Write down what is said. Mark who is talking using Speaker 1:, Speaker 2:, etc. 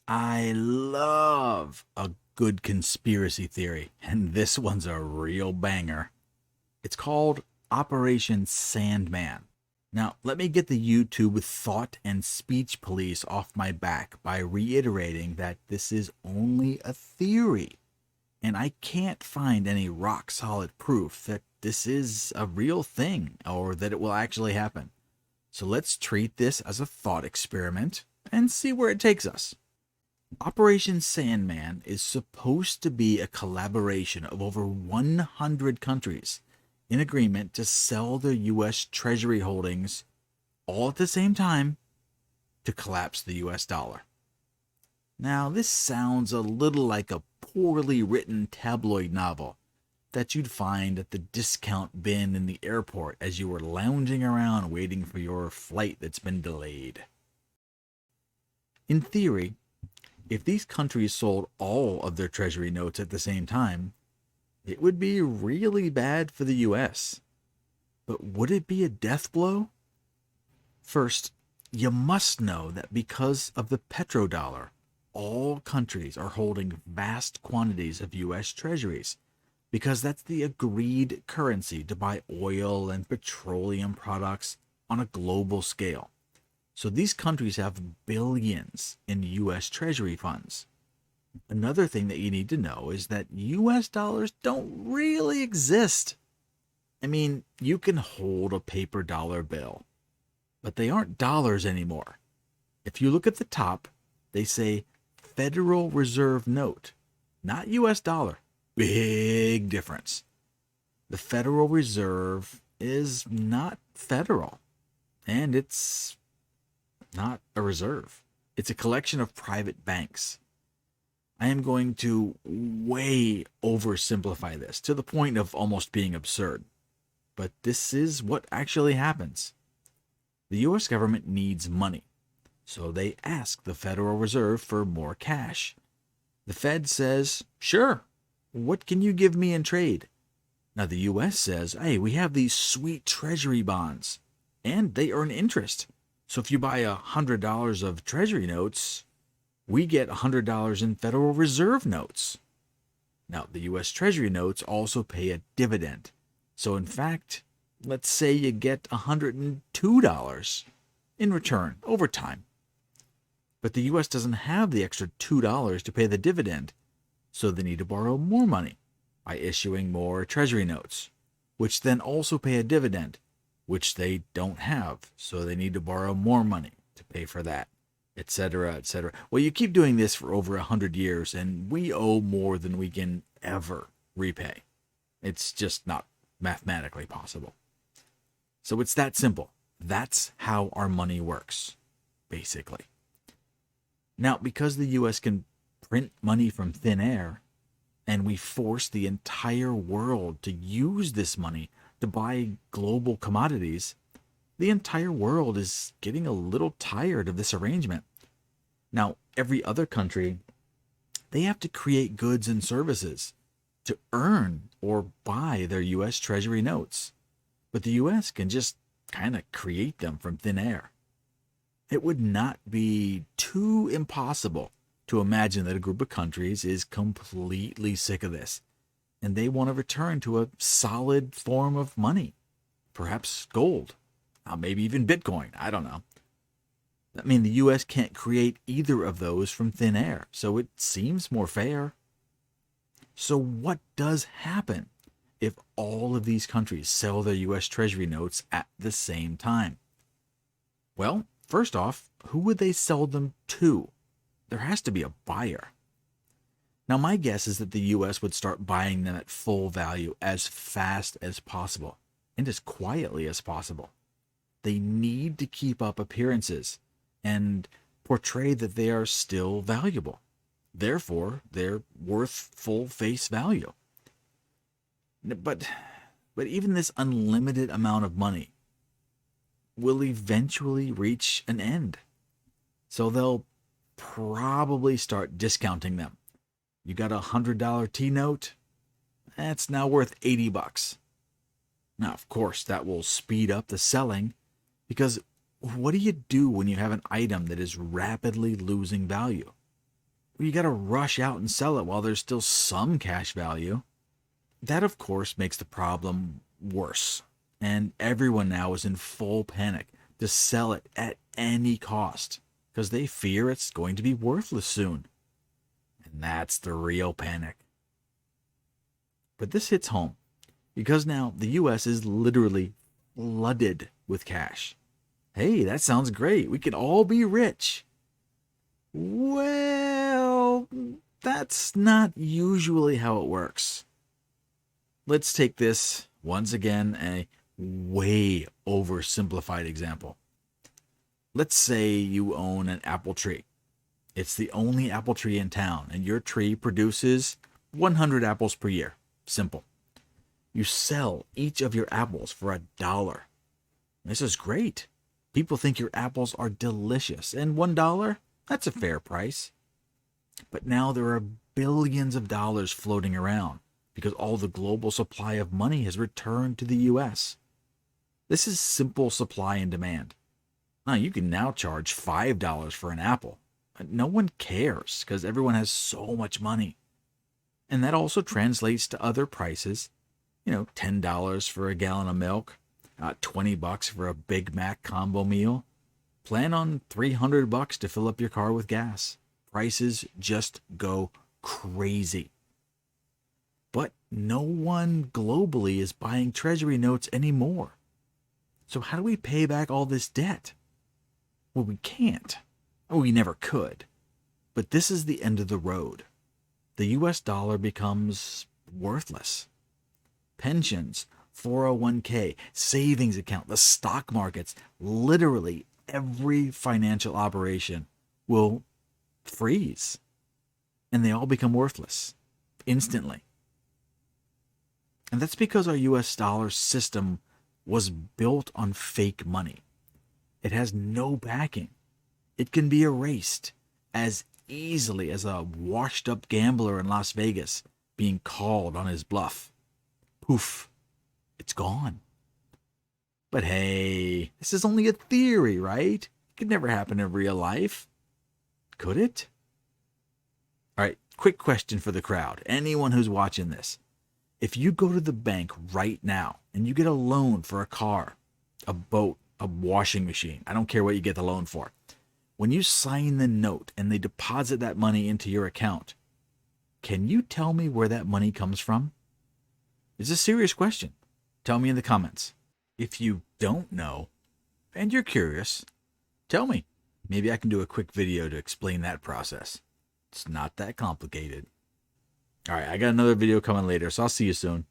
Speaker 1: I love a good conspiracy theory, and this one's a real banger. It's called Operation Sandman. Now, let me get the YouTube thought and speech police off my back by reiterating that this is only a theory, and I can't find any rock solid proof that this is a real thing or that it will actually happen. So let's treat this as a thought experiment and see where it takes us. Operation Sandman is supposed to be a collaboration of over 100 countries in agreement to sell their U.S. Treasury holdings all at the same time to collapse the U.S. dollar. Now, this sounds a little like a poorly written tabloid novel that you'd find at the discount bin in the airport as you were lounging around waiting for your flight that's been delayed. In theory, if these countries sold all of their treasury notes at the same time, it would be really bad for the US. But would it be a death blow? First, you must know that because of the petrodollar, all countries are holding vast quantities of US treasuries because that's the agreed currency to buy oil and petroleum products on a global scale. So these countries have billions in US Treasury funds. Another thing that you need to know is that US dollars don't really exist. I mean, you can hold a paper dollar bill, but they aren't dollars anymore. If you look at the top, they say Federal Reserve Note, not US dollar. Big difference. The Federal Reserve is not federal, and it's not a reserve. It's a collection of private banks. I am going to way oversimplify this to the point of almost being absurd. But this is what actually happens. The US government needs money, so they ask the Federal Reserve for more cash. The Fed says, sure, what can you give me in trade? Now the US says, hey, we have these sweet treasury bonds, and they earn interest. So if you buy $100 of treasury notes, we get $100 in Federal Reserve notes. Now, the U.S. Treasury notes also pay a dividend. So in fact, let's say you get $102 in return over time. But the U.S. doesn't have the extra $2 to pay the dividend, so they need to borrow more money by issuing more treasury notes, which then also pay a dividend, which they don't have, so they need to borrow more money to pay for that, etc., etc. Well, you keep doing this for over 100 years, and we owe more than we can ever repay. It's just not mathematically possible. So it's that simple. That's how our money works, basically. Now, because the U.S. can print money from thin air, and we force the entire world to use this money to buy global commodities, the entire world is getting a little tired of this arrangement. Now, every other country, they have to create goods and services to earn or buy their U.S. Treasury notes. But the U.S. can just kind of create them from thin air. It would not be too impossible to imagine that a group of countries is completely sick of this, and they want to return to a solid form of money, perhaps gold, maybe even Bitcoin, I don't know. I mean, the U.S. can't create either of those from thin air, so it seems more fair. So what does happen if all of these countries sell their U.S. Treasury notes at the same time? Well, first off, who would they sell them to? There has to be a buyer. Now, my guess is that the U.S. would start buying them at full value as fast as possible and as quietly as possible. They need to keep up appearances and portray that they are still valuable. Therefore, they're worth full face value. But even this unlimited amount of money will eventually reach an end. So they'll probably start discounting them. You got a $100 T-note? That's now worth $80. Now, of course, that will speed up the selling, because what do you do when you have an item that is rapidly losing value? you got to rush out and sell it while there's still some cash value. That, of course, makes the problem worse. And everyone now is in full panic to sell it at any cost because they fear it's going to be worthless soon. And that's the real panic. But this hits home because now the US is literally flooded with cash. Hey, that sounds great. We could all be rich. Well, that's not usually how it works. Let's take this, once again, a way oversimplified example. Let's say you own an apple tree. It's the only apple tree in town, and your tree produces 100 apples per year. Simple. You sell each of your apples for $1. This is great. People think your apples are delicious, and $1, that's a fair price. But now there are billions of dollars floating around because all the global supply of money has returned to the US. This is simple supply and demand. Now, you can now charge $5 for an apple. No one cares because everyone has so much money. And that also translates to other prices. $10 for a gallon of milk, $20 for a Big Mac combo meal. Plan on $300 to fill up your car with gas. Prices just go crazy. But no one globally is buying Treasury notes anymore. So how do we pay back all this debt? Well, we can't. We never could. But this is the end of the road. The US dollar becomes worthless. Pensions, 401k, savings account, the stock markets, literally every financial operation will freeze. And they all become worthless instantly. And that's because our US dollar system was built on fake money. It has no backing. It can be erased as easily as a washed-up gambler in Las Vegas being called on his bluff. Poof, it's gone. But hey, this is only a theory, right? It could never happen in real life. Could it? All right, quick question for the crowd. Anyone who's watching this. If you go to the bank right now and you get a loan for a car, a boat, a washing machine, I don't care what you get the loan for. When you sign the note and they deposit that money into your account, can you tell me where that money comes from? It's a serious question. Tell me in the comments. If you don't know and you're curious, tell me. Maybe I can do a quick video to explain that process. It's not that complicated. All right, I got another video coming later, so I'll see you soon.